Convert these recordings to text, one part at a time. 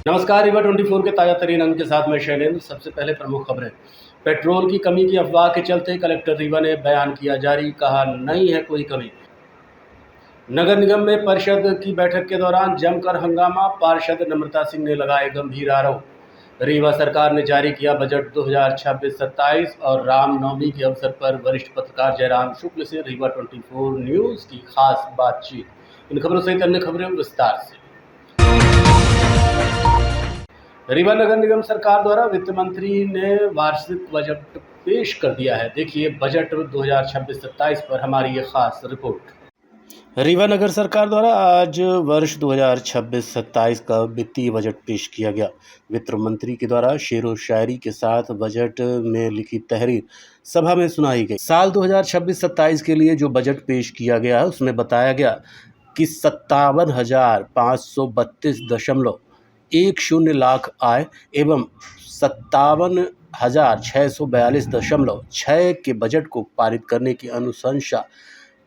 नमस्कार। रीवा 24 के ताज़ा तरीन अंक के साथ मैं शैलेंद्र। सबसे पहले प्रमुख खबरें। पेट्रोल की कमी की अफवाह के चलते कलेक्टर रीवा ने बयान किया जारी, कहा नहीं है कोई कमी। नगर निगम में परिषद की बैठक के दौरान जमकर हंगामा, पार्षद नम्रता सिंह ने लगाए गंभीर आरोप। रीवा सरकार ने जारी किया बजट 2026-27 और रामनवमी के अवसर पर वरिष्ठ पत्रकार जयराम शुक्ल से रीवा 24 न्यूज़ की खास बातचीत। इन खबरों सहित अन्य खबरें विस्तार से। रीवा नगर निगम सरकार द्वारा वित्त मंत्री ने वार्षिक बजट पेश कर दिया है। देखिए बजट 2026-27 पर हमारी ये खास रिपोर्ट। रीवा नगर सरकार द्वारा आज वर्ष 2026-27 का वित्तीय बजट पेश किया गया। वित्त मंत्री के द्वारा शेरो शायरी के साथ बजट में लिखी तहरीर सभा में सुनाई गई। साल 2026-27 के लिए जो बजट पेश किया गया उसमें बताया गया कि 57,532.10 लाख आय एवं 57,642.6 के बजट को पारित करने की अनुशंसा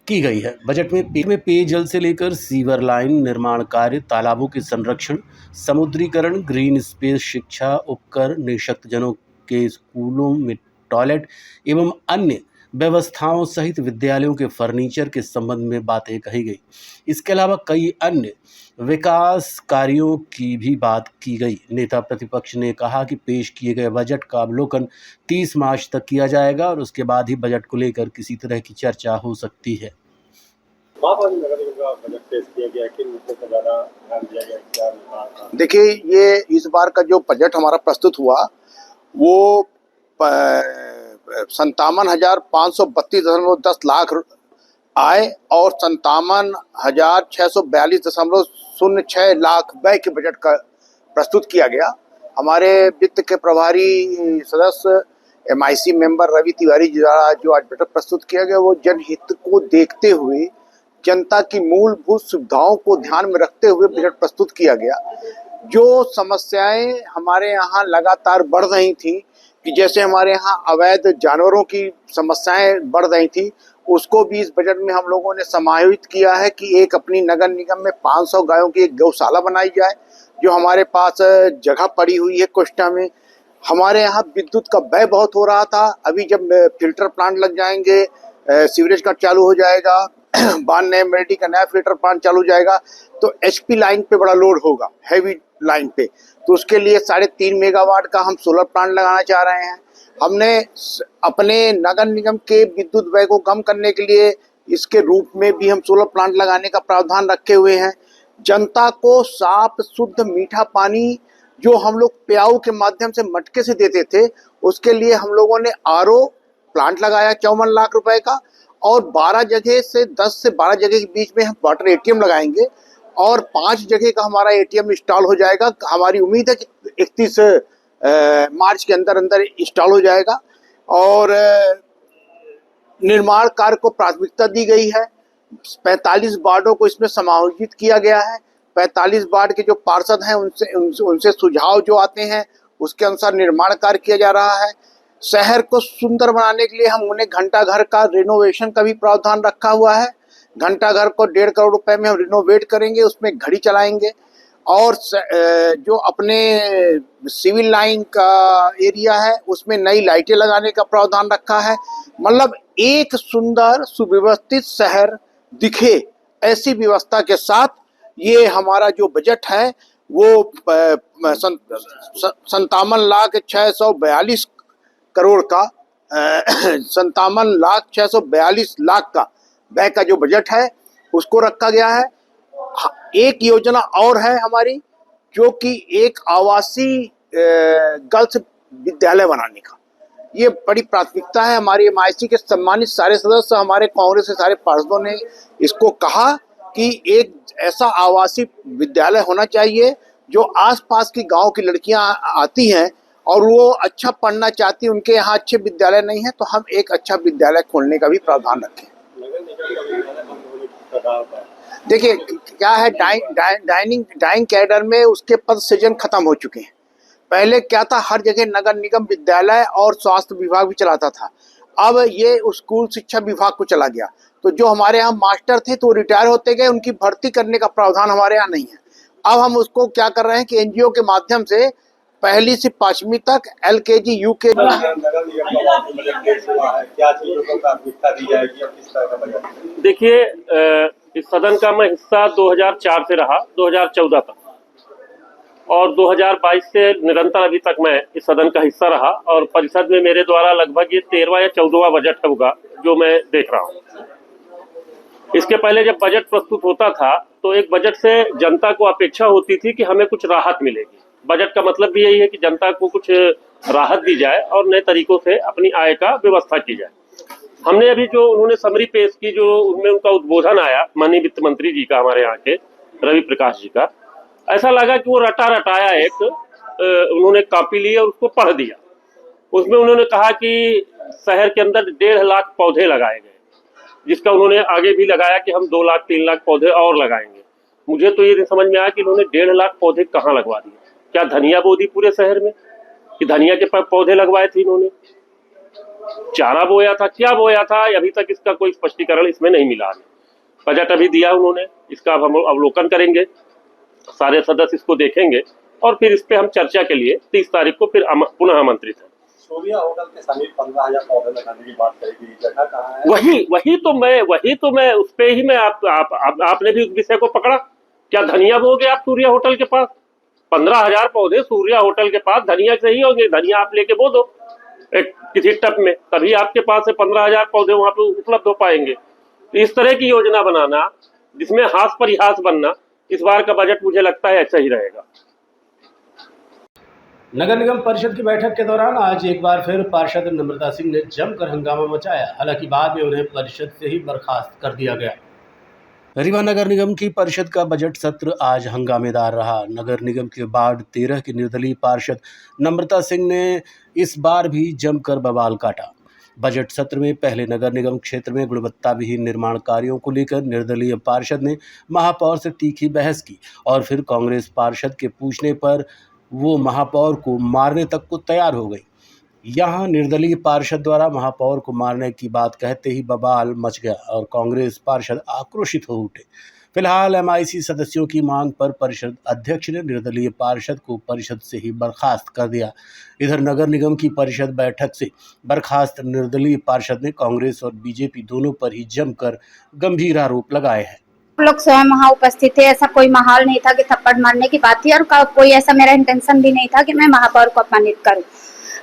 की गई है। बजट में पेयजल से लेकर सीवर लाइन निर्माण कार्य, तालाबों के संरक्षण, समुद्रीकरण, ग्रीन स्पेस, शिक्षा उपकरण, निःशक्तजनों के स्कूलों में टॉयलेट एवं अन्य व्यवस्थाओं सहित विद्यालयों के फर्नीचर के संबंध में बातें कही गई। इसके अलावा कई अन्य विकास कार्यों की भी बात की गई। नेता प्रतिपक्ष ने कहा कि पेश किए गए बजट का अवलोकन 30 मार्च तक किया जाएगा और उसके बाद ही बजट को लेकर किसी तरह की चर्चा हो सकती है। देखिए, ये इस बार का जो बजट हमारा प्रस्तुत हुआ वो 57,532.10 लाख आय और 57,642.06 लाख व्यय के बजट का प्रस्तुत किया गया। हमारे वित्त के प्रभारी सदस्य MIC मेंबर रवि तिवारी जी द्वारा जो आज बजट प्रस्तुत किया गया वो जनहित को देखते हुए, जनता की मूलभूत सुविधाओं को ध्यान में रखते हुए बजट प्रस्तुत किया गया। जो समस्याएं हमारे यहाँ लगातार बढ़ रही थी कि जैसे हमारे यहाँ अवैध जानवरों की समस्याएं बढ़ रही थी, उसको भी इस बजट में हम लोगों ने समायोजित किया है कि एक अपनी नगर निगम में 500 गायों की एक गौशाला बनाई जाए। जो हमारे पास जगह पड़ी हुई है कोष्टा में, हमारे यहाँ विद्युत का व्यय बहुत हो रहा था। अभी जब फिल्टर प्लांट लग जाएंगे, सीवरेज का चालू हो जाएगा, बान नए मेडी का नया फिल्टर प्लांट चालू हो जाएगा तो HP लाइन पे बड़ा लोड होगा, हैवी लाइन पे। तो उसके लिए 3.5 मेगावाट का हम सोलर प्लांट लगाना चाह रहे हैं। हमने अपने नगर निगम के विद्युत व्यय को कम करने के लिए इसके रूप में भी हम सोलर प्लांट लगाने का प्रावधान रखे हुए हैं। जनता को साफ शुद्ध मीठा पानी जो हम लोग प्याऊ के माध्यम से मटके से देते थे, उसके लिए हम लोगों ने RO प्लांट लगाया 54 लाख रुपए का और 12 जगह से 10 से 12 जगह के बीच में हम वाटर ATM लगाएंगे और 5 जगह का हमारा ATM इंस्टॉल हो जाएगा। हमारी उम्मीद है कि 31 मार्च के अंदर अंदर इंस्टॉल हो जाएगा। और निर्माण कार्य को प्राथमिकता दी गई है। 45 वार्डों को इसमें समायोजित किया गया है। 45 वार्ड के जो पार्षद हैं उनसे सुझाव जो आते हैं उसके अनुसार निर्माण कार्य किया जा रहा है। शहर को सुंदर बनाने के लिए हम उन्हें घंटा घर का रिनोवेशन का भी प्रावधान रखा हुआ है। घंटा घर को 1.5 करोड़ रुपए में हम रिनोवेट करेंगे, उसमें घड़ी चलाएंगे और जो अपने सिविल लाइन का एरिया है उसमें नई लाइटें लगाने का प्रावधान रखा है। मतलब एक सुंदर सुव्यवस्थित शहर दिखे ऐसी व्यवस्था के साथ ये हमारा जो बजट है वो 57,642 करोड़ का 57,642 लाख का व्यय का जो बजट है उसको रखा गया है। एक योजना और है हमारी, जो कि एक आवासीय गर्ल्स विद्यालय बनाने का, ये बड़ी प्राथमिकता है। हमारी MIC के सम्मानित सारे सदस्य, हमारे कांग्रेस के सारे पार्षदों ने इसको कहा कि एक ऐसा आवासीय विद्यालय होना चाहिए जो आसपास की गांव की लड़कियां आती हैं और वो अच्छा पढ़ना चाहती, उनके यहाँ अच्छे विद्यालय नहीं है, तो हम एक अच्छा विद्यालय खोलने का भी प्रावधान रखें। देखिए क्या है, डाइंग कैडर में उसके पद सृजन खत्म हो चुके हैं। पहले क्या था, हर जगह नगर निगम विद्यालय और स्वास्थ्य विभाग भी चलाता था। अब ये स्कूल शिक्षा विभाग को चला गया। तो जो हमारे यहाँ मास्टर थे तो रिटायर होते गए, उनकी भर्ती करने का प्रावधान हमारे यहाँ नहीं है। अब हम उसको क्या कर रहे हैं कि एनजीओ के माध्यम से पहली से 5वीं तक LKG UKG। देखिए, इस सदन का मैं हिस्सा 2004 से रहा 2014 तक, और 2022 से निरंतर अभी तक मैं इस सदन का हिस्सा रहा, और परिषद में मेरे द्वारा लगभग ये 13वां या 14वां बजट होगा जो मैं देख रहा हूँ। इसके पहले जब बजट प्रस्तुत होता था तो एक बजट से जनता को अपेक्षा होती थी कि हमें कुछ राहत मिलेगी। बजट का मतलब भी यही है कि जनता को कुछ राहत दी जाए और नए तरीकों से अपनी आय का व्यवस्था की जाए। हमने अभी जो उन्होंने समरी पेश की, जो उनमें उनका उद्बोधन आया माननीय वित्त मंत्री जी का, हमारे यहाँ के रवि प्रकाश जी का, ऐसा लगा कि वो रटा रटाया एक उन्होंने कॉपी ली और उसको पढ़ दिया। उसमें उन्होंने कहा कि शहर के अंदर 1.5 लाख पौधे लगाए गए, जिसका उन्होंने आगे भी लगाया कि हम 2 लाख 3 लाख पौधे और लगाएंगे। मुझे तो ये नहीं समझ में आया कि उन्होंने 1.5 लाख पौधे कहाँ लगवा दिए। क्या धनिया बो दी पूरे शहर में कि धनिया के पौधे लगवाए थे इन्होंने? चारा बोया था, क्या बोया था, अभी तक इसका कोई स्पष्टीकरण इसमें नहीं मिला है। बजट अभी दिया उन्होंने, इसका अब हम अवलोकन करेंगे, सारे सदस्य इसको देखेंगे और फिर इस पे हम चर्चा के लिए 30 तारीख को फिर पुनः आमंत्रित है। सूर्या होटल के समीप 15,000 पौधे लगाने की बात करेगी, जगह कहाँ है? वही तो मैं उस पे ही मैं आपने भी उस विषय को पकड़ा। क्या धनिया बोगे आप सूर्या होटल के पास? 15,000 पौधे सूर्या होटल के पास धनिया से ही होंगे। धनिया आप लेके बो दो एक किसी टप में, तभी आपके पास से 15,000 पौधे वहां पे उपलब्ध हो पाएंगे। तो इस तरह की योजना बनाना जिसमें हास परिहास बनना, इस बार का बजट मुझे लगता है ऐसा ही रहेगा। नगर निगम परिषद की बैठक के दौरान आज एक बार फिर पार्षद नम्रता सिंह ने जमकर हंगामा मचाया। हालांकि बाद में उन्हें परिषद से ही बर्खास्त कर दिया गया। रीवा नगर निगम की परिषद का बजट सत्र आज हंगामेदार रहा। नगर निगम के वार्ड 13 की निर्दलीय पार्षद नम्रता सिंह ने इस बार भी जमकर बवाल काटा। बजट सत्र में पहले नगर निगम क्षेत्र में गुणवत्ता विहीन निर्माण कार्यों को लेकर निर्दलीय पार्षद ने महापौर से तीखी बहस की और फिर कांग्रेस पार्षद के पूछने पर वो महापौर को मारने तक को तैयार हो गई। यहाँ निर्दलीय पार्षद द्वारा महापौर को मारने की बात कहते ही बवाल मच गया और कांग्रेस पार्षद आक्रोशित हो उठे। फिलहाल MIC सदस्यों की मांग पर परिषद अध्यक्ष ने निर्दलीय पार्षद को परिषद से ही बर्खास्त कर दिया। इधर नगर निगम की परिषद बैठक से बर्खास्त निर्दलीय पार्षद ने कांग्रेस और BJP दोनों पर ही जमकर गंभीर आरोप लगाए हैं। लोग स्वयं वहाँ उपस्थित थे, ऐसा कोई माहौल नहीं था कि थप्पड़ मारने की बात थी और कोई ऐसा मेरा इंटेंशन भी नहीं था कि मैं महापौर को अपमानित करूं।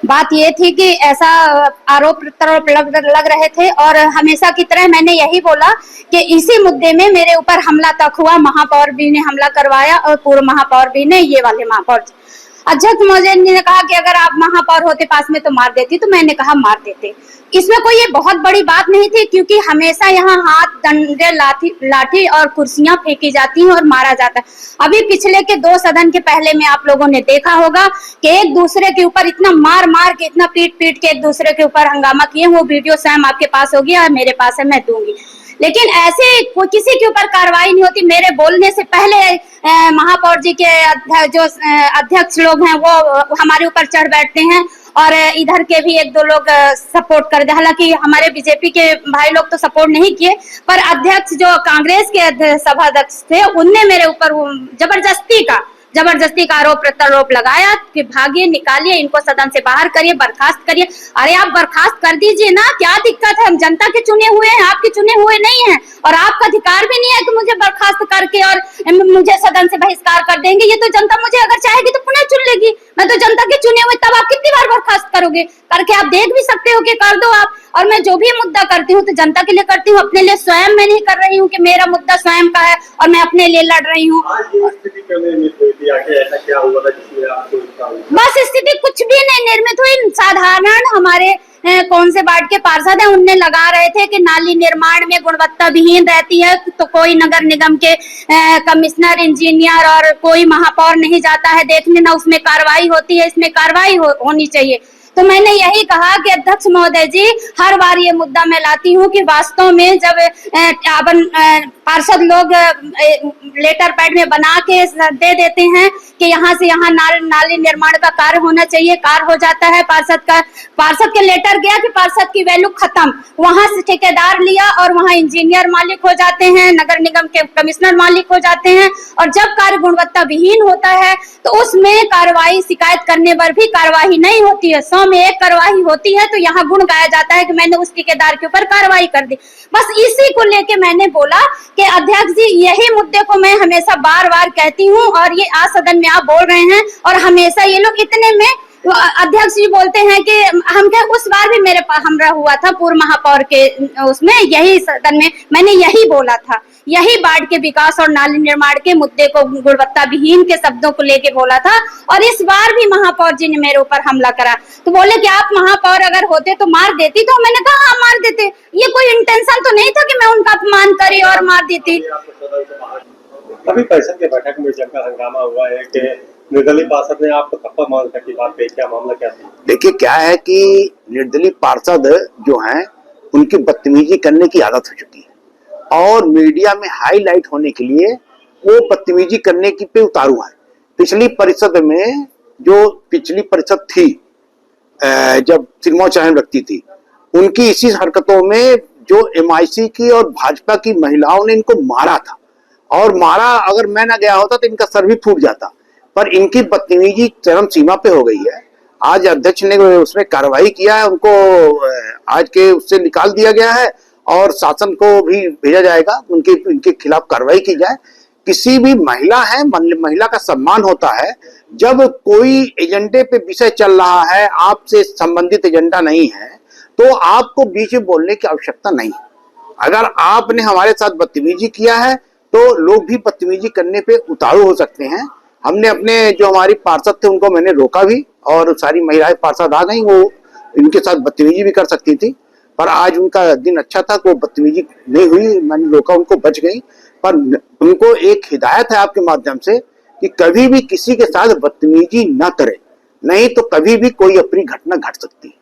बात ये थी कि ऐसा आरोप प्रत्यारोप लग रहे थे और हमेशा की तरह मैंने यही बोला कि इसी मुद्दे में मेरे ऊपर हमला तक हुआ। महापौर भी ने हमला करवाया और पूर्व महापौर भी ने, ये वाले महापौर। अध्यक्ष महोदय ने कहा कि अगर आप महापौर होते पास में तो मार देती, तो मैंने कहा मार देते। इसमें कोई ये बहुत बड़ी बात नहीं थी क्योंकि हमेशा यहाँ हाथ, डंडे, लाठी और कुर्सियां फेंकी जाती हैं और मारा जाता है। अभी पिछले के 2 सदन के पहले में आप लोगों ने देखा होगा कि एक दूसरे के ऊपर इतना मार के, इतना पीट के एक दूसरे के ऊपर हंगामा किए। वो वीडियो स्वयं आपके पास होगी और मेरे पास है, मैं दूंगी। लेकिन ऐसे कोई किसी के ऊपर कार्रवाई नहीं होती। मेरे बोलने से पहले महापौर जी के जो अध्यक्ष लोग हैं वो हमारे ऊपर चढ़ बैठते हैं और इधर के भी 1-2 लोग सपोर्ट कर दे। हालांकि हमारे BJP के भाई लोग तो सपोर्ट नहीं किए, पर अध्यक्ष जो कांग्रेस के सभाध्यक्ष थे उनने मेरे ऊपर जबरदस्ती का आरोप प्रत्यारोप लगाया कि भागिए, निकालिए इनको, सदन से बाहर करिए, बर्खास्त करिए। अरे आप बर्खास्त कर दीजिए ना, क्या दिक्कत है? हम जनता के चुने हुए हैं, आपके चुने हुए नहीं हैं और आपका अधिकार भी नहीं है कि मुझे बर्खास्त करके और मुझे सदन से बहिष्कार कर देंगे। ये तो जनता मुझे अगर चाहेगी तो पुनः चुन लेगी। मैं तो जनता के चुने हुए, तब आप कितनी बार बर्खास्त करोगे? करके आप देख भी सकते हो कि कर दो आप। और मैं जो भी मुद्दा करती हूँ तो जनता के लिए करती हूँ, अपने लिए स्वयं मैं नहीं कर रही हूँ कि मेरा मुद्दा स्वयं का है और मैं अपने लिए लड़ रही हूँ। बस स्थिति कुछ भी नहीं निर्मित हुई। साधारण हमारे कौन से वार्ड के पार्षद हैं, उनने लगा रहे थे कि नाली निर्माण में गुणवत्ता विहीन रहती है तो कोई नगर निगम के कमिश्नर, इंजीनियर और कोई महापौर नहीं जाता है देखने, ना उसमें कार्रवाई होती है। इसमें कार्रवाई होनी चाहिए। तो मैंने यही कहा कि अध्यक्ष महोदय जी, हर बार ये मुद्दा मैं लाती हूँ कि वास्तव में जब पार्षद लोग लेटर पैड में बना के दे देते हैं कि यहाँ से यहाँ नाली निर्माण का कार्य होना चाहिए, कार्य हो जाता है। पार्षद के लेटर गया कि पार्षद की वैल्यू खत्म, वहां से ठेकेदार लिया और वहां इंजीनियर मालिक हो जाते हैं, नगर निगम के कमिश्नर मालिक हो जाते हैं। और जब कार्य गुणवत्ता विहीन होता है तो उसमें कार्रवाई, शिकायत करने पर भी कार्रवाई नहीं होती है। 100 में 1 कार्रवाई होती है तो यहाँ गुण गाया जाता है कि मैंने उस ठेकेदार के ऊपर कार्रवाई कर दी। बस इसी को लेके मैंने बोला कि अध्यक्ष जी, यही मुद्दे को मैं हमेशा बार बार कहती हूँ और ये आज सदन में आप बोल रहे हैं और हमेशा ये लोग इतने में अध्यक्ष जी बोलते हैं कि हम क्या, उस बार भी मेरे पास हमरा हुआ था पूर्व महापौर के उसमें, यही सदन में मैंने यही बोला था, यही बाढ़ के विकास और नाली निर्माण के मुद्दे को गुणवत्ता विहीन के शब्दों को लेके बोला था। और इस बार भी महापौर जी ने मेरे ऊपर हमला करा, तो बोले कि आप महापौर अगर होते तो मार देती। तो मैंने कहा हाँ मार देते, ये कोई इंटेंशन तो नहीं था कि मैं उनका अपमान करी और मार देती। अभी परिषद के बैठक में जमकर हंगामा हुआ है कि निर्दलीय पार्षद ने आपको थप्पड़ मारने की बात कही, क्या मामला क्या था? देखिए क्या है कि निर्दलीय पार्षद जो हैं उनकी बदतमीजी करने की आदत हो चुकी है और मीडिया में हाईलाइट होने के लिए वो बदतमीजी करने की पे उतारू है। पिछली परिषद में जो पिछली परिषद थी, जब सिरमौर चहल रखती थी, उनकी इसी हरकतों में जो MIC की और भाजपा की महिलाओं ने इनको मारा था और मारा, अगर मैं ना गया होता तो इनका सर भी फूट जाता। पर इनकी बदतमीजी चरम सीमा पे हो गई है। आज अध्यक्ष ने उसमें कार्रवाई किया है, उनको आज के उससे निकाल दिया गया है और शासन को भी भेजा जाएगा, उनके खिलाफ कार्रवाई की जाए। किसी भी महिला है, महिला का सम्मान होता है। जब कोई एजेंडे पे विषय चल रहा है, आपसे संबंधित एजेंडा नहीं है, तो आपको बीच में बोलने की आवश्यकता नहीं। अगर आपने हमारे साथ बदतमीजी किया है तो लोग भी बदतमीजी करने पे उतारू हो सकते हैं। हमने अपने जो हमारी पार्षद थे उनको मैंने रोका भी और सारी महिलाएं पार्षद आ गई, वो इनके साथ बदतमीजी भी कर सकती थी, पर आज उनका दिन अच्छा था, वो बदतमीजी नहीं हुई, मैंने रोका, उनको बच गई। पर उनको एक हिदायत है आपके माध्यम से कि कभी भी किसी के साथ बदतमीजी न करे, नहीं तो कभी भी कोई अप्रिय घटना घट सकती है।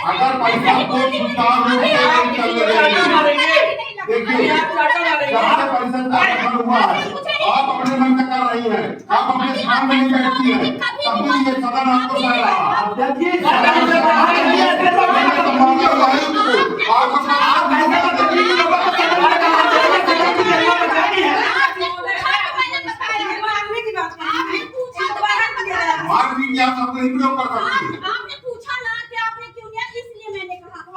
अगर पैसा को सुचारू रूप से नहीं चल रहे देखिए जहाँ से परिषद का गठन हुआ है, आप अपने मन से कर रही हैं, आप अपने स्थान में नहीं बैठती हैं, तभी ये सदन आपको सह रहा है। आप अपने प्रयोग कर सकती हैं।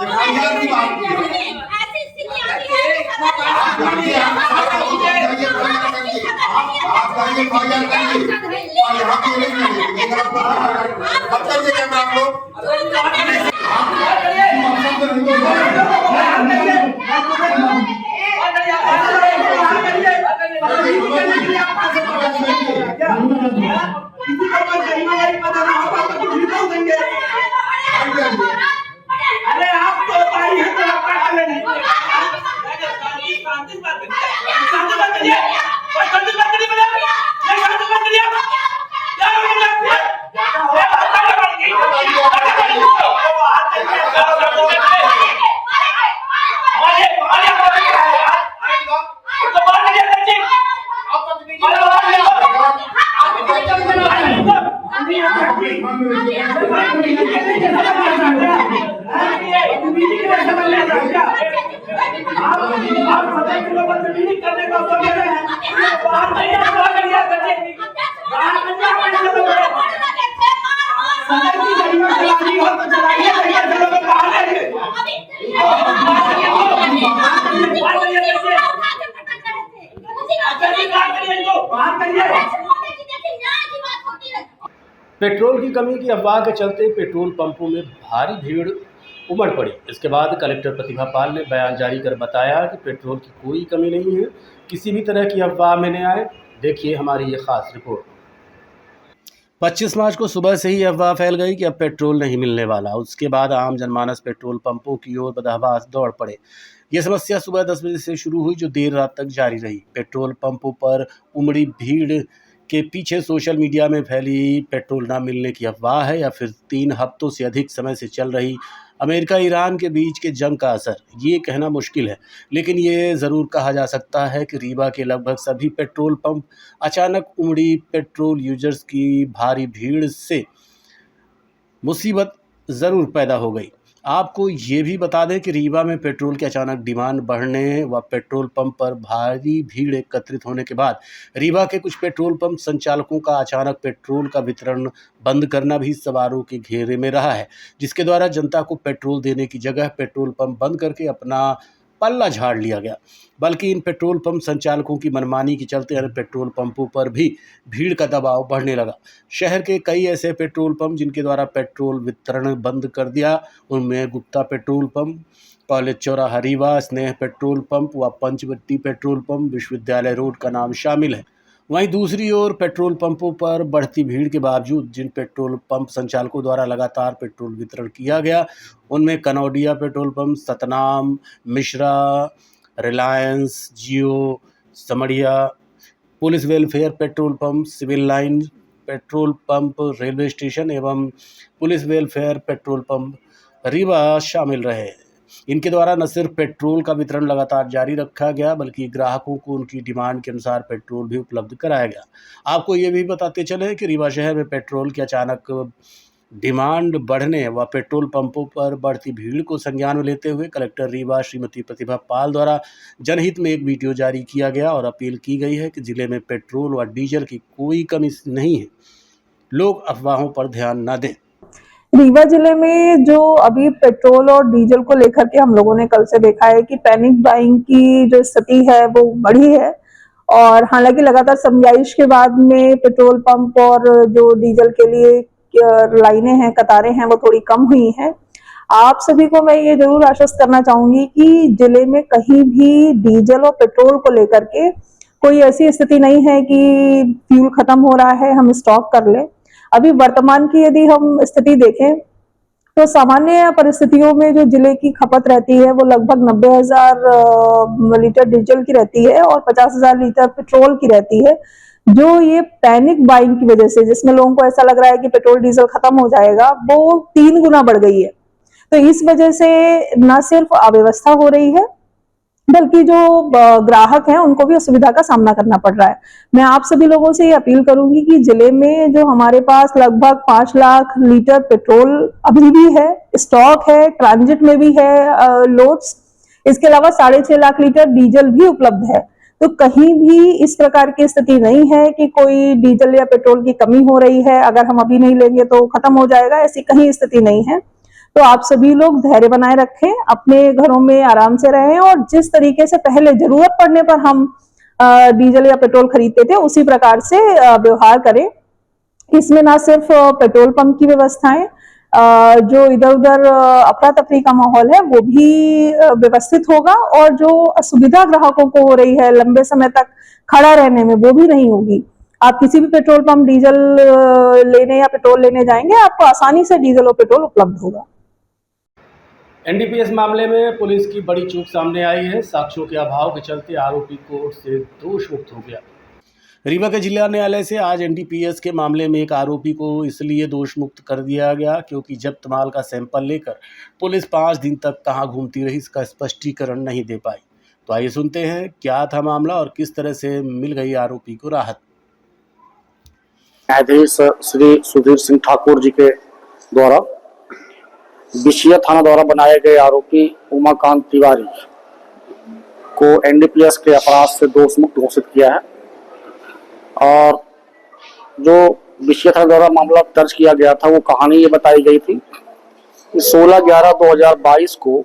FIR की बात की आप जाइए FIR करिए और यहाँ के कैमरा आप लोग अरे आप तो भाई हैं तो आपका हाल नहीं पेट्रोल की कमी की अफवाह के चलते पेट्रोल पंपों में भारी भीड़ उमड़ पड़ी। इसके बाद कलेक्टर प्रतिभा पाल ने बयान जारी कर बताया कि पेट्रोल की कोई कमी नहीं है, किसी भी तरह की अफवाह में न आए। देखिए हमारी ये खास रिपोर्ट। 25 मार्च को सुबह से ही अफवाह फैल गई कि अब पेट्रोल नहीं मिलने वाला। उसके बाद आम जनमानस पेट्रोल पंपों की ओर बदहवास दौड़ पड़े। ये समस्या सुबह 10 बजे से शुरू हुई, जो देर रात तक जारी रही। पेट्रोल पंपों पर उमड़ी भीड़ के पीछे सोशल मीडिया में फैली पेट्रोल ना मिलने की अफवाह है या फिर 3 हफ्तों से अधिक समय से चल रही अमेरिका ईरान के बीच के जंग का असर, ये कहना मुश्किल है, लेकिन ये ज़रूर कहा जा सकता है कि रीवा के लगभग सभी पेट्रोल पंप अचानक उमड़ी पेट्रोल यूजर्स की भारी भीड़ से मुसीबत ज़रूर पैदा हो गई। आपको ये भी बता दें कि रीवा में पेट्रोल की अचानक डिमांड बढ़ने व पेट्रोल पंप पर भारी भीड़ एकत्रित होने के बाद रीवा के कुछ पेट्रोल पंप संचालकों का अचानक पेट्रोल का वितरण बंद करना भी सवालों के घेरे में रहा है, जिसके द्वारा जनता को पेट्रोल देने की जगह पेट्रोल पंप बंद करके अपना पल्ला झाड़ लिया गया। बल्कि इन पेट्रोल पंप संचालकों की मनमानी के चलते अन्य पेट्रोल पंपों पर भी भीड़ का दबाव बढ़ने लगा। शहर के कई ऐसे पेट्रोल पंप जिनके द्वारा पेट्रोल वितरण बंद कर दिया, उनमें गुप्ता पेट्रोल पंप, कॉलेज चौराहा रीवा, स्नेह पेट्रोल पंप व पंचवटी पेट्रोल पंप, विश्वविद्यालय रोड का नाम शामिल है। वहीं दूसरी ओर पेट्रोल पंपों पर बढ़ती भीड़ के बावजूद जिन पेट्रोल पंप संचालकों द्वारा लगातार पेट्रोल वितरण किया गया, उनमें Kanodia petrol pump, Satnam, Mishra, Reliance, Jio, Samdiya, police welfare petrol pump, civil line petrol pump, railway station एवं police welfare petrol pump Rewa शामिल रहे। इनके द्वारा न सिर्फ पेट्रोल का वितरण लगातार जारी रखा गया, बल्कि ग्राहकों को उनकी डिमांड के अनुसार पेट्रोल भी उपलब्ध कराया गया। आपको ये भी बताते चले कि रीवा शहर में पेट्रोल की अचानक डिमांड बढ़ने व पेट्रोल पंपों पर बढ़ती भीड़ को संज्ञान में लेते हुए कलेक्टर रीवा श्रीमती प्रतिभा पाल द्वारा जनहित में एक वीडियो जारी किया गया और अपील की गई है कि जिले में पेट्रोल व डीजल की कोई कमी नहीं है, लोग अफवाहों पर ध्यान न दें। रीवा जिले में जो अभी पेट्रोल और डीजल को लेकर के हम लोगों ने कल से देखा है कि पैनिक बाइंग की जो स्थिति है वो बढ़ी है, और हालांकि लगातार समझाइश के बाद में पेट्रोल पंप और जो डीजल के लिए लाइनें हैं, कतारें हैं, वो थोड़ी कम हुई हैं। आप सभी को मैं ये जरूर आश्वस्त करना चाहूंगी कि जिले में कहीं भी डीजल और पेट्रोल को लेकर के कोई ऐसी स्थिति नहीं है कि फ्यूल खत्म हो रहा है, हम स्टॉक कर लें। अभी वर्तमान की यदि हम स्थिति देखें तो सामान्य परिस्थितियों में जो जिले की खपत रहती है वो लगभग 90,000 लीटर डीजल की रहती है और 50,000 लीटर पेट्रोल की रहती है। जो ये पैनिक बाइंग की वजह से, जिसमें लोगों को ऐसा लग रहा है कि पेट्रोल डीजल खत्म हो जाएगा, वो 3 गुना बढ़ गई है। तो इस वजह से न सिर्फ अव्यवस्था हो रही है, बल्कि जो ग्राहक हैं उनको भी असुविधा का सामना करना पड़ रहा है। मैं आप सभी लोगों से ये अपील करूंगी कि जिले में जो हमारे पास लगभग 5 लाख लीटर पेट्रोल अभी भी है, स्टॉक है, ट्रांजिट में भी है लोड्स, इसके अलावा 6.5 लाख लीटर डीजल भी उपलब्ध है। तो कहीं भी इस प्रकार की स्थिति नहीं है कि कोई डीजल या पेट्रोल की कमी हो रही है, अगर हम अभी नहीं लेंगे तो खत्म हो जाएगा, ऐसी कहीं स्थिति नहीं है। तो आप सभी लोग धैर्य बनाए रखें, अपने घरों में आराम से रहें और जिस तरीके से पहले जरूरत पड़ने पर हम डीजल या पेट्रोल खरीदते थे उसी प्रकार से व्यवहार करें। इसमें ना सिर्फ पेट्रोल पंप की व्यवस्थाएं, जो इधर उधर अफरा तफरी का माहौल है वो भी व्यवस्थित होगा, और जो असुविधा ग्राहकों को हो रही है लंबे समय तक खड़ा रहने में, वो भी नहीं होगी। आप किसी भी पेट्रोल पंप डीजल लेने या पेट्रोल लेने जाएंगे, आपको आसानी से डीजल और पेट्रोल उपलब्ध होगा। एनडीपीएस मामले में पुलिस की बड़ी चूक सामने आई है। साक्ष्यों के अभाव के चलते आरोपी कोर्ट से दोष मुक्त हो गया। रीवा के जिला न्यायालय से आज एनडीपीएस के मामले में एक आरोपी को इसलिए दोष मुक्त कर दिया गया क्योंकि जब्त माल का सैंपल लेकर पुलिस 5 दिन तक कहां घूमती रही, इसका स्पष्टीकरण नहीं दे पाई। तो आइए सुनते हैं क्या था मामला और किस तरह से मिल गई आरोपी को राहत। न्यायाधीश श्री सुधीर सिंह ठाकुर जी के द्वारा बिशिया थाना द्वारा बनाए गए आरोपी उमाकांत तिवारी को एनडीपीएस के अपराध से दोष मुक्त घोषित किया है। और जो बिशिया थाना द्वारा मामला दर्ज किया गया था वो कहानी ये बताई गई थी कि 16/11/2022 को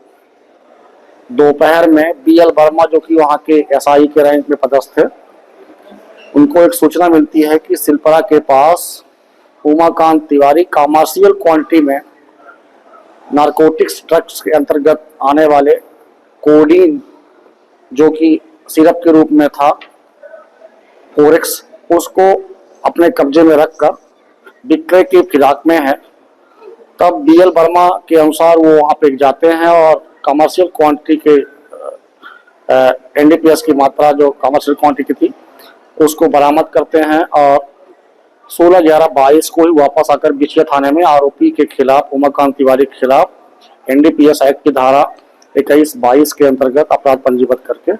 दोपहर में बीएल वर्मा, जो कि वहाँ के एसआई के रैंक में पदस्थ थे, उनको एक सूचना मिलती है कि सिलपरा के पास उमाकांत तिवारी कमर्शियल क्वांटिटी में नारकोटिक्स ड्रग्स के अंतर्गत आने वाले कोडीन, जो कि सिरप के रूप में था, फोरेक्स, उसको अपने कब्जे में रखकर विक्रय की फिराक में है। तब बीएल वर्मा के अनुसार वो वहाँ पे जाते हैं और कमर्शियल क्वांटिटी के एनडीपीएस की मात्रा जो कमर्शियल क्वांटिटी थी उसको बरामद करते हैं और 16/11/22 को ही वापस आकर बिछिया थाने में आरोपी के खिलाफ, उमाकांत तिवारी के खिलाफ एनडीपीएस एक्ट की धारा 21-22 के अंतर्गत अपराध पंजीबद्ध करके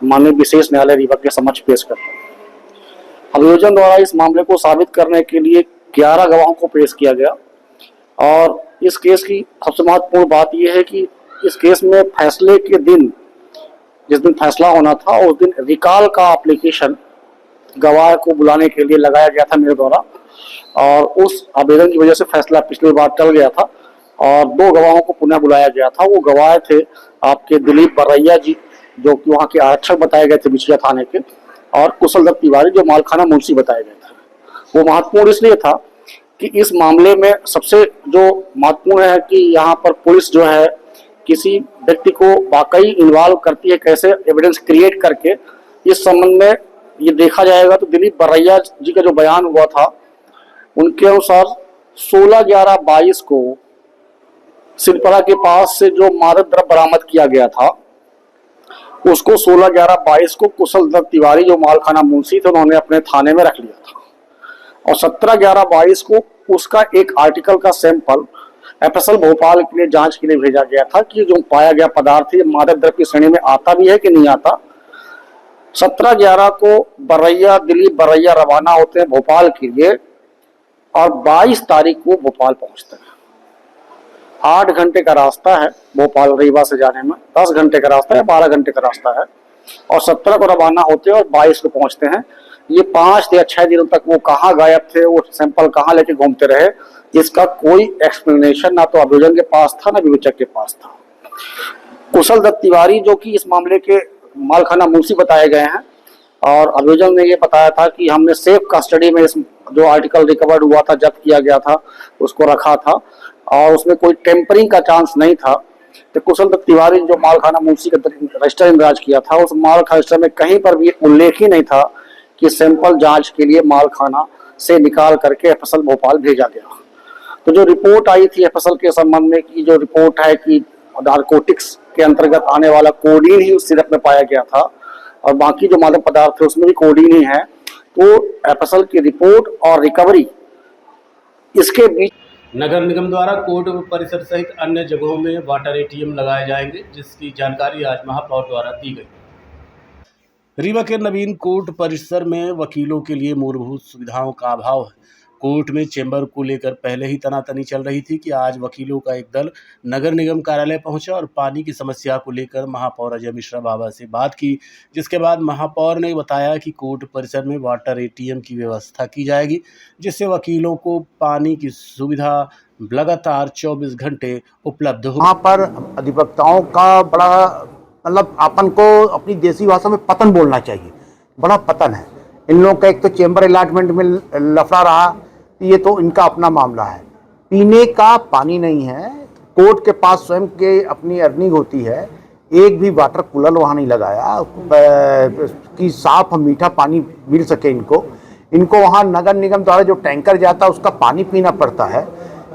माननीय विशेष न्यायालय रीवा के समक्ष पेश करता है। अभियोजन द्वारा इस मामले को साबित करने के लिए 11 गवाहों को पेश किया गया और इस केस की सबसे महत्वपूर्ण बात यह है कि इस केस में फैसले के दिन, जिस दिन फैसला होना था, उस दिन रिकॉल का एप्लीकेशन गवाह को बुलाने के लिए लगाया गया था मेरे द्वारा, और उस आवेदन की वजह से फैसला पिछली बार टल गया था और 2 गवाहों को पुनः बुलाया गया था। वो गवाह थे आपके दिलीप बरैया जी, जो कि वहाँ के आरक्षक बताए गए थे बिछिया थाने के, और कुशल दत्त तिवारी जो मालखाना मुंशी बताए गए थे। वो महत्वपूर्ण इसलिए था कि इस मामले में सबसे जो महत्वपूर्ण है कि यहाँ पर पुलिस जो है किसी व्यक्ति को वाकई इन्वॉल्व करती है, कैसे एविडेंस क्रिएट करके। इस संबंध में ये देखा जाएगा तो दिलीप बरैया जी का जो बयान हुआ था, उनके अनुसार 16/11/22 को सिरपरा के पास से जो मादक द्रव्य बरामद किया गया था, उसको 16/11/22 को कुशल दत्त तिवारी जो मालखाना मुंशी थे, उन्होंने अपने थाने में रख लिया था और 17/11/22 को उसका एक आर्टिकल का सैंपल एफएसएल भोपाल के लिए जांच के लिए भेजा गया था कि जो पाया गया पदार्थ ये मादक द्रव्य की श्रेणी में आता भी है कि नहीं आता। 17/11 को दिलीप बरैया रवाना होते हैं भोपाल के लिए और 22 तारीख को भोपाल पहुंचते हैं। 8 घंटे का रास्ता है भोपाल रीवा से जाने में, 10 घंटे का रास्ता है, 12 घंटे का रास्ता है, और 17 को रवाना होते हैं और 22 को पहुंचते हैं। ये 5 या 6 दिनों तक वो कहाँ गायब थे, वो सैंपल कहाँ लेके घूमते रहे, इसका कोई एक्सप्लेनेशन ना तो अभियोजन के पास था ना विवेचक के पास था। कुशल दत्त तिवारी जो कि इस मामले के मालखाना मुंशी बताए गए हैं, और अभियोजन ने ये बताया था कि हमने सेफ कस्टडी में इस जो आर्टिकल रिकवर्ड हुआ था, जब्त किया गया था, उसको रखा था और उसमें कोई टेम्परिंग का चांस नहीं था। तो कुशल दत्त तिवारी जो मालखाना मुंशी का रजिस्टर इंदराज किया था, उस मालखाना रजिस्टर में कहीं पर भी उल्लेख ही नहीं था कि सैंपल जांच के लिए मालखाना से निकाल करके एफएसएल भोपाल भेजा गया। तो जो रिपोर्ट आई थी एफएसएल के संबंध में की जो रिपोर्ट है कि नारकोटिक्स के अंतर्गत आने वाला कोडीन ही उस सिरप में पाया गया था और बाकी जो मादक पदार्थ थे उसमें भी कोडीन ही है। तो एफएसएल की रिपोर्ट और रिकवरी इसके बीच नगर निगम द्वारा कोर्ट परिसर सहित अन्य जगहों में वाटर एटीएम लगाए जाएंगे, जिसकी जानकारी आज महापौर द्वारा दी गई। रीवा के नवीन कोर्ट परिसर में वकीलों के लिए मूलभूत सुविधाओं का अभाव है। कोर्ट में चेंबर को लेकर पहले ही तनातनी चल रही थी कि आज वकीलों का एक दल नगर निगम कार्यालय पहुंचा और पानी की समस्या को लेकर महापौर अजय मिश्रा बाबा से बात की, जिसके बाद महापौर ने बताया कि कोर्ट परिसर में वाटर एटीएम की व्यवस्था की जाएगी, जिससे वकीलों को पानी की सुविधा लगातार 24 घंटे उपलब्ध हो। वहाँ पर अधिवक्ताओं का बड़ा मतलब अपन को अपनी देसी भाषा में पतन बोलना चाहिए, बड़ा पतन है इन लोगों का। एक तो चेंबर अलॉटमेंट में लफड़ा रहा, ये तो इनका अपना मामला है। पीने का पानी नहीं है, कोर्ट के पास स्वयं के अपनी अर्निंग होती है, एक भी वाटर कूलर वहाँ नहीं लगाया कि साफ मीठा पानी मिल सके इनको वहाँ नगर निगम द्वारा जो टैंकर जाता है उसका पानी पीना पड़ता है।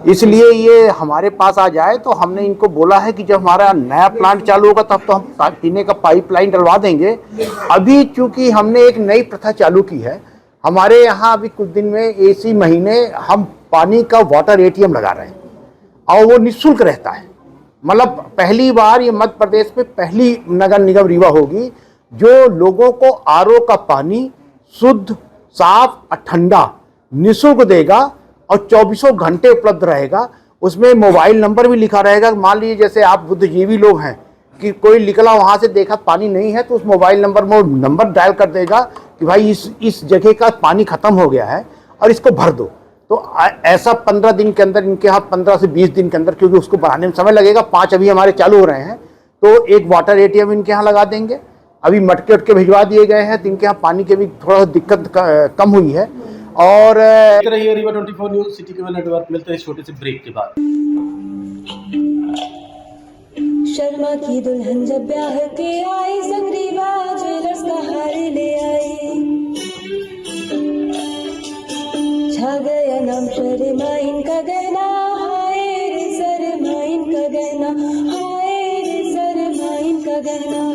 इसलिए ये हमारे पास आ जाए तो हमने इनको बोला है कि जब हमारा नया प्लांट चालू होगा तब तो हम पीने का पाइपलाइन डलवा देंगे। अभी चूंकि हमने एक नई प्रथा चालू की है, हमारे यहाँ अभी कुछ दिन में इसी महीने हम पानी का वाटर एटीएम लगा रहे हैं और वो निःशुल्क रहता है। मतलब पहली बार ये मध्य प्रदेश में पहली नगर निगम रीवा होगी जो लोगों को आरओ का पानी शुद्ध, साफ और ठंडा निःशुल्क देगा और 24 घंटे उपलब्ध रहेगा। उसमें मोबाइल नंबर भी लिखा रहेगा। मान लीजिए जैसे आप बुद्धिजीवी लोग हैं कि कोई निकला वहाँ से देखा पानी नहीं है तो उस मोबाइल नंबर में नंबर डायल कर देगा कि भाई इस जगह का पानी ख़त्म हो गया है और इसको भर दो। तो ऐसा 15 दिन के अंदर इनके यहाँ 15 से 20 दिन के अंदर, क्योंकि उसको बढ़ाने में समय लगेगा, 5 अभी हमारे चालू हो रहे हैं, तो एक वाटर एटीएम इनके यहाँ लगा देंगे। अभी मटके उटके भिजवा दिए गए हैं तो इनके यहाँ पानी की भी थोड़ा दिक्कत कम हुई है। और रहिए Rewa 24 news city cable network. मिलते हैं छोटे से ब्रेक के बाद। शर्मा की दुल्हन जब ब्याह के आई, संगरीवा ज्वेलर्स का हार ले आई। छा गया नाम शर्माइन का गहना, हाय रे शर्माइन का गहना, हाय रे शर्माइन का गहना।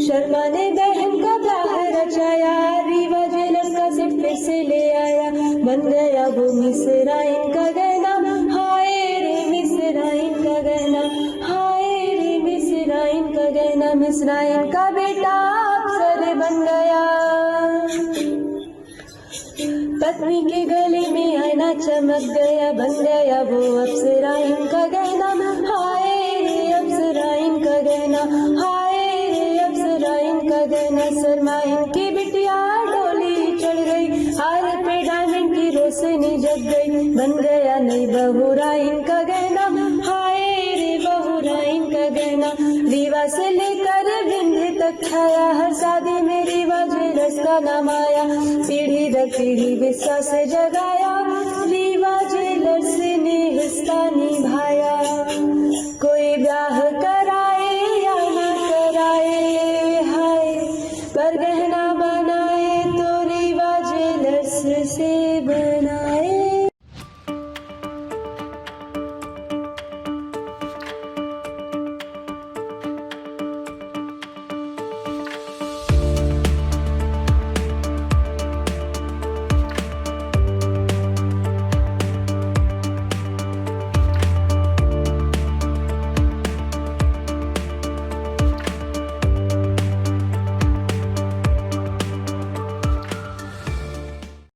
शर्मा ने बहन का ब्याह रचाया, रीवा ज्वेलर्स का सेट फिर से ले आया। बन गया वो मिसराइन का गहना, हाय का बेटा अफसर बन गया। पत्नी के गले में आईना चमक गया, बन गया वो अप्सरा इनका गहना। हाय रे अप्सरा इनका गहना, हाय रे अप्सरा इनका गहना। शर्मा इनकी बिटिया डोली चढ़ गई, हार पे डायमंड की रोशनी जग गई, बन गया नई बहुरा इनका गहना। हाय रे बहुरा इनका गहना। रीवा से लेकर विंध्य तक छाया, हर शादी में रीवा ज्वेलर्स का नाम आया। पीढ़ी दर पीढ़ी विश्वास जगाया, रीवा ज्वेलर्स ने हिस्सा निभाया। कोई ब्याह कराए या न कराए, हाय पर गहना बनाए तो रीवा ज्वेलर्स से बनाए।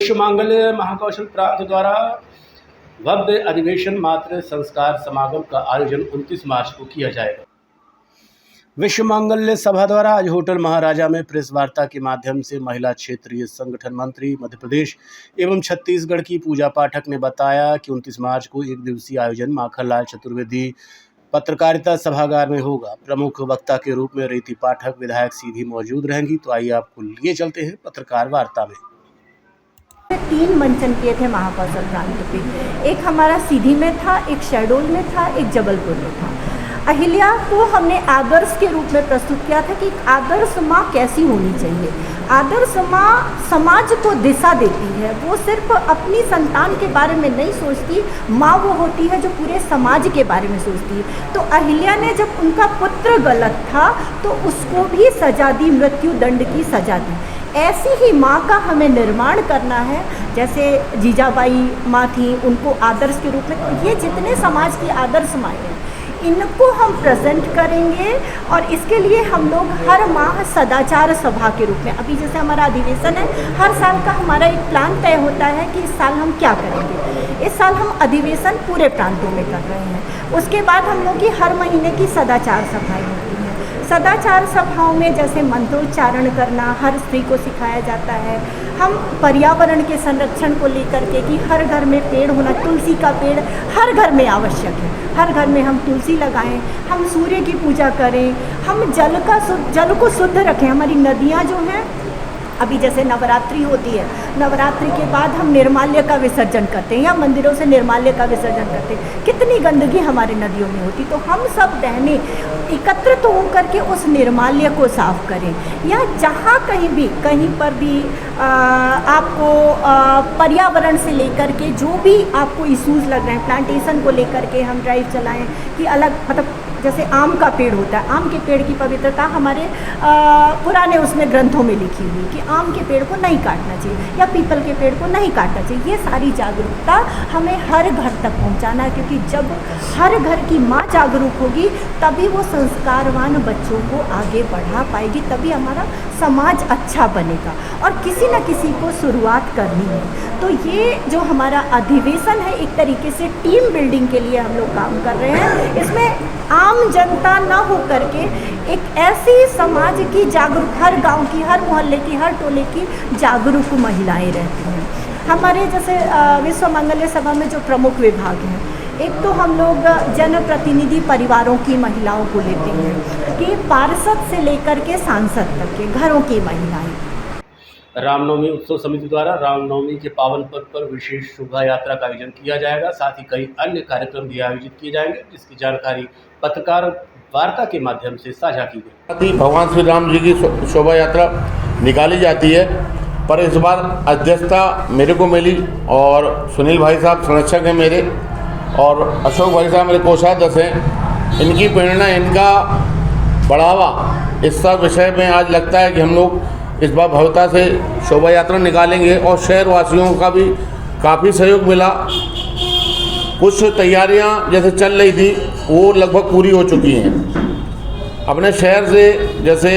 विश्व मांगल्य महाकौशल प्रांत द्वारा भव्य अधिवेशन मातृ संस्कार समागम का आयोजन 29 मार्च को किया जाएगा। विश्व मांगल्य सभा द्वारा आज होटल महाराजा में प्रेस वार्ता के माध्यम से महिला क्षेत्रीय संगठन मंत्री मध्य प्रदेश एवं छत्तीसगढ़ की पूजा पाठक ने बताया कि 29 मार्च को एक दिवसीय आयोजन माखनलाल चतुर्वेदी पत्रकारिता सभागार में होगा। प्रमुख वक्ता के रूप में रीति पाठक विधायक सीधी मौजूद रहेंगी। तो आइए आपको लिए चलते हैं पत्रकार वार्ता में। 3 मंचन किए थे महाकौशल प्रांत पे, एक हमारा सीधी में था, एक शहडोल में था, एक जबलपुर में था। अहिल्या को हमने आदर्श के रूप में प्रस्तुत किया था कि एक आदर्श माँ कैसी होनी चाहिए। आदर्श माँ समाज को दिशा देती है, वो सिर्फ अपनी संतान के बारे में नहीं सोचती, माँ वो होती है जो पूरे समाज के बारे में सोचती है। तो अहिल्या ने जब उनका पुत्र गलत था तो उसको भी सजा दी, मृत्यु दंड की सजा दी। ऐसी ही माँ का हमें निर्माण करना है। जैसे जीजाबाई माँ थी, उनको आदर्श के रूप में, ये जितने समाज की आदर्श माँ हैं इनको हम प्रेजेंट करेंगे। और इसके लिए हम लोग हर माह सदाचार सभा के रूप में, अभी जैसे हमारा अधिवेशन है, हर साल का हमारा एक प्लान तय होता है कि इस साल हम क्या करेंगे। इस साल हम अधिवेशन पूरे प्रांतों में कर रहे हैं। उसके बाद हम लोग की हर महीने की सदाचार सभाएँ होती हैं। सदाचार सभाओं में जैसे मंत्रोच्चारण करना हर स्त्री को सिखाया जाता है। हम पर्यावरण के संरक्षण को लेकर के कि हर घर में पेड़ होना, तुलसी का पेड़ हर घर में आवश्यक है, हर घर में हम तुलसी लगाएं, हम सूर्य की पूजा करें, हम जल को शुद्ध रखें। हमारी नदियाँ जो हैं, अभी जैसे नवरात्रि होती है, नवरात्रि के बाद हम निर्माल्य का विसर्जन करते हैं या मंदिरों से निर्माल्य का विसर्जन करते हैं। कितनी गंदगी हमारे नदियों में होती, तो हम सब बहनें एकत्रित होकर के उस निर्माल्य को साफ करें। या जहाँ कहीं पर भी आपको पर्यावरण से लेकर के जो भी आपको इश्यूज़ लग रहे हैं, प्लांटेशन को लेकर के हम ड्राइव चलाएं कि अलग, मतलब जैसे आम का पेड़ होता है, आम के पेड़ की पवित्रता हमारे पुराने उसमें ग्रंथों में लिखी हुई कि आम के पेड़ को नहीं काटना चाहिए या पीपल के पेड़ को नहीं काटना चाहिए। ये सारी जागरूकता हमें हर घर तक पहुंचाना है, क्योंकि जब हर घर की माँ जागरूक होगी तभी वो संस्कारवान बच्चों को आगे बढ़ा पाएगी, तभी हमारा समाज अच्छा बनेगा। और किसी न किसी को शुरुआत करनी है। तो ये जो हमारा अधिवेशन है, एक तरीके से टीम बिल्डिंग के लिए हम लोग काम कर रहे हैं। इसमें आम जनता ना हो करके एक ऐसी समाज की जागरूक, हर गांव की, हर मोहल्ले की, हर टोले की जागरूक महिलाएं रहती हैं। हमारे जैसे विश्व मांगल्य सभा में जो प्रमुख विभाग हैं, एक तो हम लोग जनप्रतिनिधि परिवारों की महिलाओं को लेते हैं कि पार्षद से लेकर के सांसद तक के घरों की महिलाएं। रामनवमी उत्सव समिति द्वारा रामनवमी के पावन पर्व पर विशेष शोभा यात्रा का आयोजन किया जाएगा। साथ ही कई अन्य कार्यक्रम भी आयोजित किए जाएंगे, जिसकी जानकारी पत्रकार वार्ता के माध्यम से साझा की गई। भगवान श्री राम जी की शोभा यात्रा निकाली जाती है, पर इस बार अध्यक्षता मेरे को मिली और सुनील भाई साहब संरक्षक हैं मेरे, और अशोक भाई साहब मेरे कोषाध्यक्ष हैं। इनकी प्रेरणा, इनका बढ़ावा, इस सब विषय में आज लगता है कि हम लोग इस बार भव्यता से शोभा यात्रा निकालेंगे। और शहरवासियों का भी काफ़ी सहयोग मिला। कुछ तैयारियां जैसे चल रही थी वो लगभग पूरी हो चुकी हैं। अपने शहर से जैसे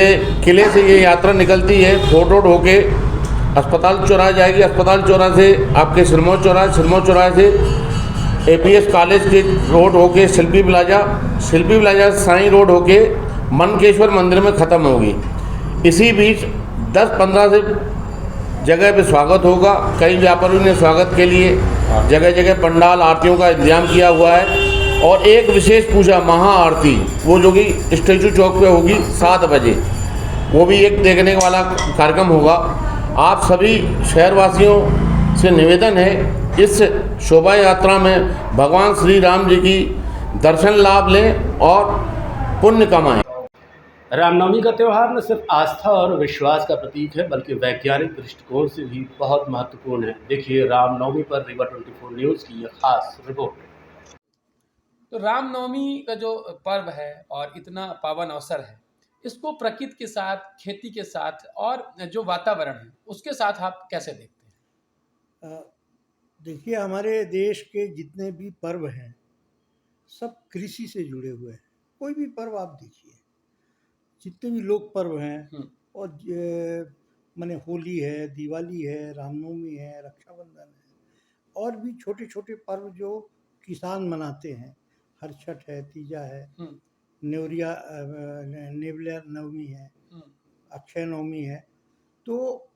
किले से ये यात्रा निकलती है, फोर्ट रोड होके अस्पताल चौराहा जाएगी, अस्पताल चौराहा से आपके सिरमौर चौराहे से एपीएस कॉलेज के रोड होके शिल्पी प्लाजा साईं रोड होके मनकेश्वर मंदिर में ख़त्म होगी। इसी बीच 10-15 से जगह पे स्वागत होगा। कई व्यापारियों ने स्वागत के लिए जगह जगह पंडाल आरतियों का इंतजाम किया हुआ है और एक विशेष पूजा महाआरती वो जो कि स्टैचू चौक पे होगी 7 बजे, वो भी एक देखने वाला कार्यक्रम होगा। आप सभी शहरवासियों से निवेदन है, इस शोभा यात्रा में भगवान श्री राम जी की दर्शन लाभ लें और पुण्य कमाएं। रामनवमी का त्यौहार न सिर्फ आस्था और विश्वास का प्रतीक है बल्कि वैज्ञानिक दृष्टिकोण से भी बहुत महत्वपूर्ण है। देखिए रामनवमी पर रीवा 24 न्यूज़ की यह खास रिपोर्ट। तो रामनवमी का जो पर्व है और इतना पावन अवसर है, इसको प्रकृति के साथ, खेती के साथ और जो वातावरण है उसके साथ आप कैसे देखते हैं? देखिए, हमारे देश के जितने भी पर्व हैं सब कृषि से जुड़े हुए हैं। कोई भी पर्व आप देखिए, जितने भी लोक पर्व हैं और माने होली है, दिवाली है, रामनवमी है, रक्षाबंधन है और भी छोटे छोटे पर्व जो किसान मनाते हैं, हरछठ है, तीजा है, नेवलिया नवमी है, अक्षय नवमी है। तो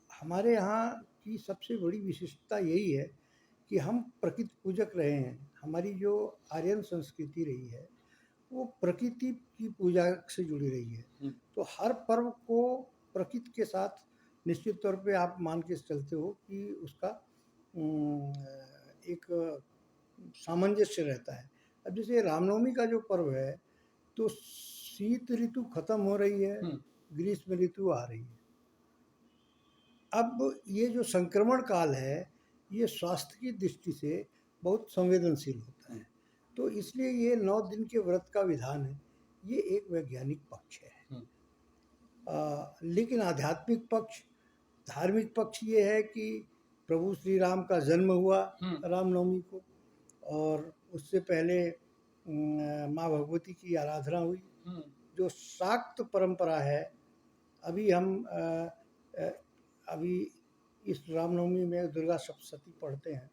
हमारे यहाँ की सबसे बड़ी विशेषता यही है कि हम प्रकृति पूजक रहे हैं। हमारी जो आर्यन संस्कृति रही है वो प्रकृति की पूजा से जुड़ी रही है। तो हर पर्व को प्रकृति के साथ निश्चित तौर पे आप मान के चलते हो कि उसका एक सामंजस्य रहता है। अब जैसे रामनवमी का जो पर्व है तो शीत ऋतु खत्म हो रही है, ग्रीष्म ऋतु आ रही है। अब ये जो संक्रमण काल है ये स्वास्थ्य की दृष्टि से बहुत संवेदनशील होता है, तो इसलिए ये 9 दिन के व्रत का विधान है, ये एक वैज्ञानिक पक्ष है। लेकिन आध्यात्मिक पक्ष, धार्मिक पक्ष ये है कि प्रभु श्री राम का जन्म हुआ रामनवमी को और उससे पहले माँ भगवती की आराधना हुई। जो शाक्त परंपरा है, अभी हम अभी इस रामनवमी में दुर्गा सप्तशती पढ़ते हैं।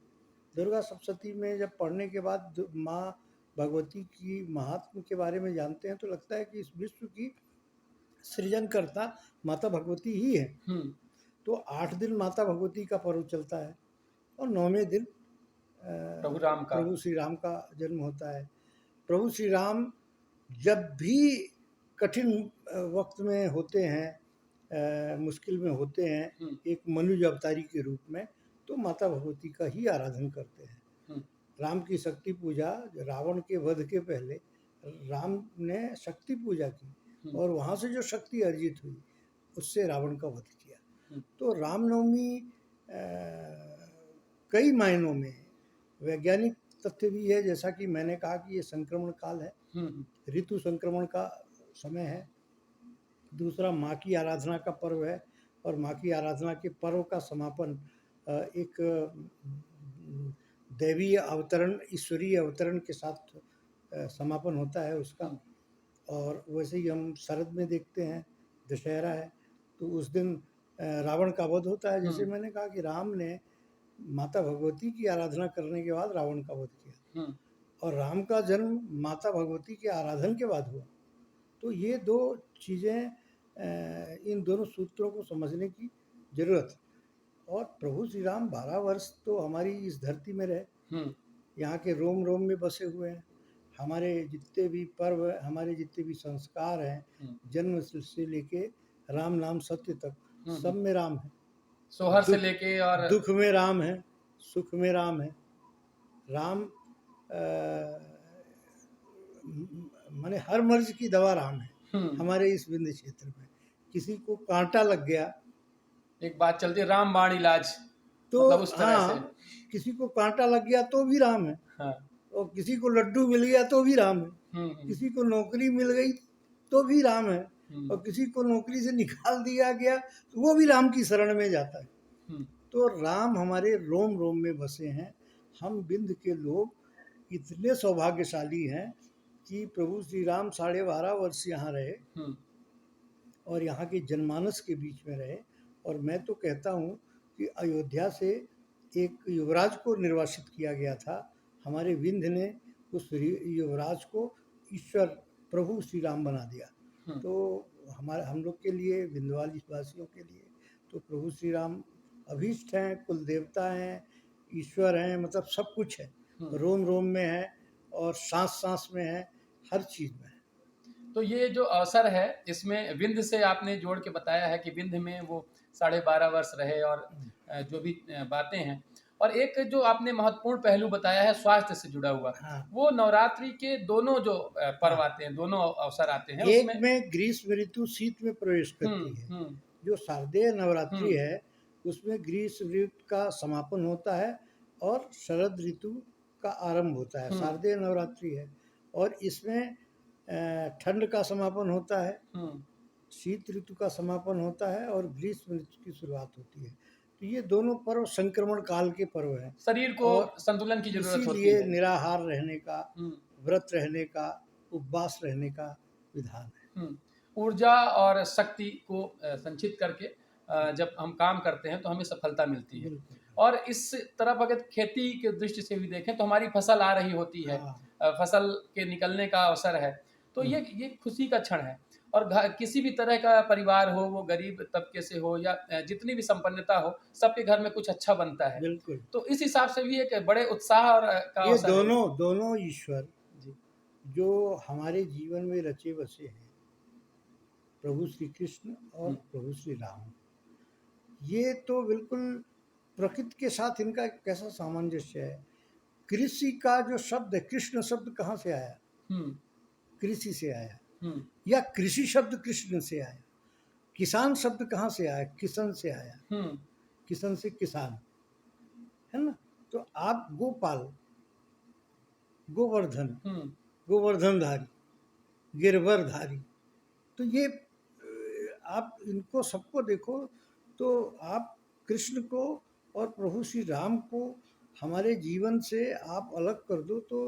दुर्गा सप्तशती में जब पढ़ने के बाद माँ भगवती की महात्म्य के बारे में जानते हैं तो लगता है कि इस विश्व की सृजनकर्ता माता भगवती ही है। तो 8 दिन माता भगवती का पर्व चलता है और 9वें दिन प्रभु श्री राम का जन्म होता है। प्रभु श्री राम जब भी कठिन वक्त में होते हैं, मुश्किल में होते हैं एक मनुष्य अवतारी के रूप में, तो माता भगवती का ही आराधन करते हैं। राम की शक्ति पूजा, रावण के वध के पहले राम ने शक्ति पूजा की और वहाँ से जो शक्ति अर्जित हुई उससे रावण का वध किया। तो रामनवमी कई मायनों में वैज्ञानिक तथ्य भी है, जैसा कि मैंने कहा कि ये संक्रमण काल है, ऋतु संक्रमण का समय है। दूसरा माँ की आराधना का पर्व है और माँ की आराधना के पर्व का समापन एक दैवीय अवतरण, ईश्वरीय अवतरण के साथ समापन होता है उसका। और वैसे ही हम शरद में देखते हैं दशहरा है तो उस दिन रावण का वध होता है। जैसे मैंने कहा कि राम ने माता भगवती की आराधना करने के बाद रावण का वध किया और राम का जन्म माता भगवती के आराधन के बाद हुआ। तो ये 2 चीज़ें, इन दोनों सूत्रों को समझने की जरूरत है। और प्रभु श्री राम 12 वर्ष तो हमारी इस धरती में रहे, यहाँ के रोम रोम में बसे हुए हैं। हमारे जितने भी पर्व, हमारे जितने भी संस्कार हैं, जन्म से लेके राम नाम सत्य तक, सब में राम है। सोहर से लेके और दुख में राम है, सुख में राम है। राम माने हर मर्ज की दवा राम है हमारे इस विंध्य क्षेत्र में। किसी को कांटा लग गया, एक बात चलती है राम बाण इलाज, तो मतलब उस तरह से किसी को कांटा लग गया तो भी राम है। और किसी को लड्डू मिल गया तो भी राम है। किसी को नौकरी मिल गई तो भी राम है और किसी को नौकरी से निकाल दिया गया तो वो भी राम की शरण में जाता है। तो राम हमारे रोम रोम में बसे हैं। हम विंध्य के लोग इतने सौभाग्यशाली हैं कि प्रभु श्री राम 12.5 वर्ष यहाँ रहे और यहाँ के जनमानस के बीच में रहे। और मैं तो कहता हूँ कि अयोध्या से एक युवराज को निर्वासित किया गया था, हमारे विंध्य ने उस युवराज को ईश्वर प्रभु श्री राम बना दिया। तो हम लोग के लिए, विंध्यवाली वासियों के लिए तो प्रभु श्री राम अभीष्ट हैं, कुल देवता हैं, ईश्वर हैं, मतलब सब कुछ है, रोम रोम में है और सांस सांस में है, हर चीज़ में है। तो ये जो अवसर है इसमें विंध्य से आपने जोड़ के बताया है कि विंध्य में वो 12.5 वर्ष रहे और जो भी बातें हैं, और एक जो आपने महत्वपूर्ण पहलू बताया है स्वास्थ्य से जुड़ा हुआ, वो नवरात्रि के दोनों जो पर्व आते हैं, दोनों अवसर आते हैं, एक में ग्रीष्म ऋतु शीत में प्रवेश करती है। जो शारदीय नवरात्रि है उसमें ग्रीष्म ऋतु का समापन होता है और शरद ऋतु का आरंभ होता है, शारदीय नवरात्रि है। और इसमें ठंड का समापन होता है, शीत ऋतु का समापन होता है और ग्रीष्म ऋतु की शुरुआत होती है। तो ये दोनों पर्व संक्रमण काल के पर्व हैं। शरीर को संतुलन की जरूरत होती है, इसीलिए निराहार रहने का, व्रत रहने का, उपवास रहने का विधान है। ऊर्जा और शक्ति को संचित करके जब हम काम करते हैं तो हमें सफलता मिलती है। और इस तरफ अगर खेती के दृष्टि से भी देखें तो हमारी फसल आ रही होती है, फसल के निकलने का अवसर है, तो ये खुशी का क्षण है। और किसी भी तरह का परिवार हो, वो गरीब तबके से हो या जितनी भी संपन्नता हो, सबके घर में कुछ अच्छा बनता है। बिल्कुल। तो इस हिसाब से भी एक बड़े उत्साह और का ये अवसर दोनों ईश्वर जो हमारे जीवन में रचे बसे हैं, प्रभु श्री कृष्ण और प्रभु श्री राम, ये तो बिल्कुल प्रकृति के साथ इनका कैसा सामंजस्य है। कृषि का जो शब्द है, कृष्ण शब्द कहाँ से आया? कृषि से आया, या कृषि शब्द कृष्ण से आया। किसान शब्द कहाँ से आया? किशन से आया, किशन से किसान, है ना। तो आप गोपाल, गोवर्धन, गोवर्धनधारी, गिरवरधारी, तो ये आप इनको सबको देखो तो आप कृष्ण को और प्रभु श्री राम को हमारे जीवन से आप अलग कर दो तो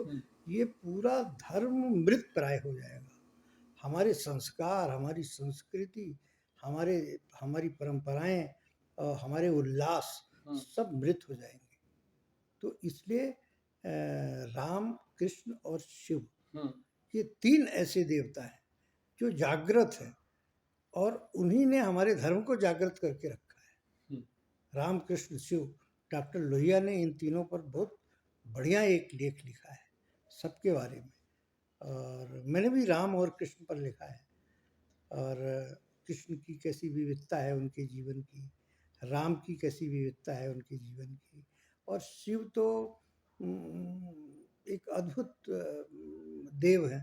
ये पूरा धर्म मृत प्राय हो जाएगा। हमारे संस्कार, हमारी संस्कृति, हमारी परंपराएं और हमारे उल्लास सब मृत हो जाएंगे। तो इसलिए राम, कृष्ण और शिव, ये 3 ऐसे देवता हैं जो जागृत हैं और उन्हीं ने हमारे धर्म को जागृत करके रखा है। राम, कृष्ण, शिव। डॉक्टर लोहिया ने इन तीनों पर बहुत बढ़िया एक लेख लिखा है सबके बारे में, और मैंने भी राम और कृष्ण पर लिखा है। और कृष्ण की कैसी विविधता है उनके जीवन की, राम की कैसी विविधता है उनके जीवन की, और शिव तो एक अद्भुत देव है।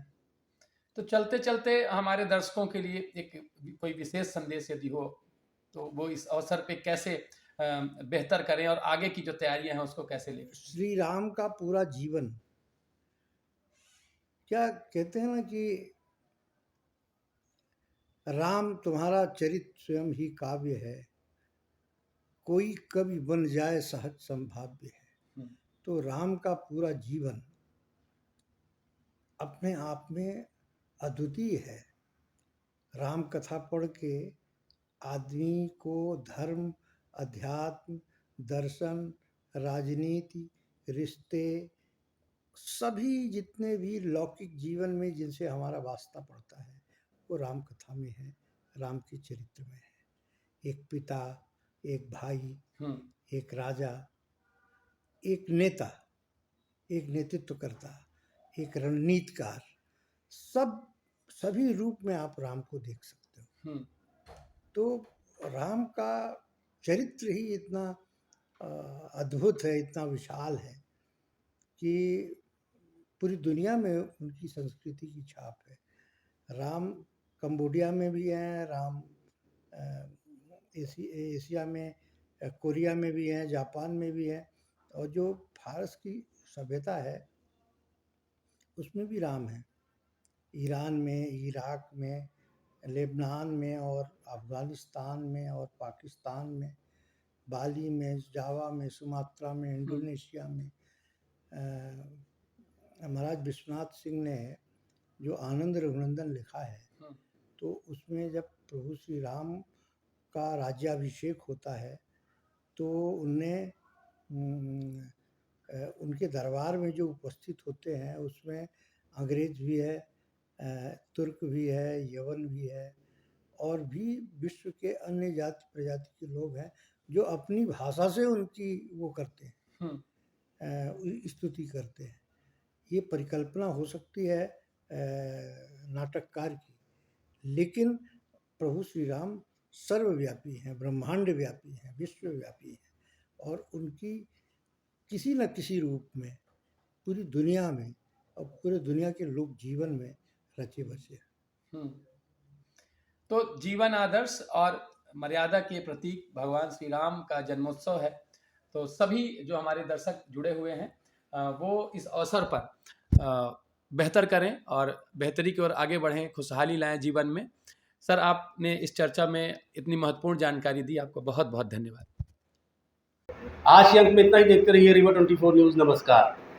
तो चलते चलते हमारे दर्शकों के लिए एक कोई विशेष संदेश यदि हो तो वो इस अवसर पे कैसे बेहतर करें और आगे की जो तैयारियां हैं उसको कैसे लें? श्री राम का पूरा जीवन, क्या कहते हैं ना कि राम तुम्हारा चरित्र स्वयं ही काव्य है, कोई कवि बन जाए सहज संभाव्य है। तो राम का पूरा जीवन अपने आप में अद्वितीय है। राम कथा पढ़ के आदमी को धर्म, अध्यात्म, दर्शन, राजनीति, रिश्ते, सभी जितने भी लौकिक जीवन में जिनसे हमारा वास्ता पड़ता है वो राम कथा में है, राम के चरित्र में है। एक पिता, एक भाई, एक राजा, एक नेता, एक नेतृत्वकर्ता, एक रणनीतिकार, सभी रूप में आप राम को देख सकते हो। तो राम का चरित्र ही इतना अद्भुत है, इतना विशाल है कि पूरी दुनिया में उनकी संस्कृति की छाप है। राम कंबोडिया में भी हैं, राम एशिया में, कोरिया में भी हैं, जापान में भी हैं, और जो फारस की सभ्यता है उसमें भी राम है। ईरान में, इराक में, लेबनान में और अफ़गानिस्तान में और पाकिस्तान में, बाली में, जावा में, सुमात्रा में, इंडोनेशिया में। महाराज विश्वनाथ सिंह ने जो आनंद रघुनंदन लिखा है, तो उसमें जब प्रभु श्री राम का राज्याभिषेक होता है तो उनके दरबार में जो उपस्थित होते हैं उसमें अंग्रेज भी है, तुर्क भी है, यवन भी है और भी विश्व के अन्य जाति प्रजाति के लोग हैं जो अपनी भाषा से उनकी वो करते हैं, स्तुति करते हैं। ये परिकल्पना हो सकती है नाटककार की, लेकिन प्रभु श्री राम सर्वव्यापी हैं, ब्रह्मांड व्यापी हैं, विश्वव्यापी हैं और उनकी किसी न किसी रूप में पूरी दुनिया में और पूरे दुनिया के लोग जीवन में रचे बसे हैं। तो जीवन आदर्श और मर्यादा के प्रतीक भगवान श्री राम का जन्मोत्सव है, तो सभी जो हमारे दर्शक जुड़े हुए हैं वो इस अवसर पर बेहतर करें और बेहतरी की ओर आगे बढ़ें, खुशहाली लाएं जीवन में। सर, आपने इस चर्चा में इतनी महत्वपूर्ण जानकारी दी, आपको बहुत बहुत धन्यवाद। आज के अंक में इतना ही। देखते रहिए रीवा 24 न्यूज़। नमस्कार।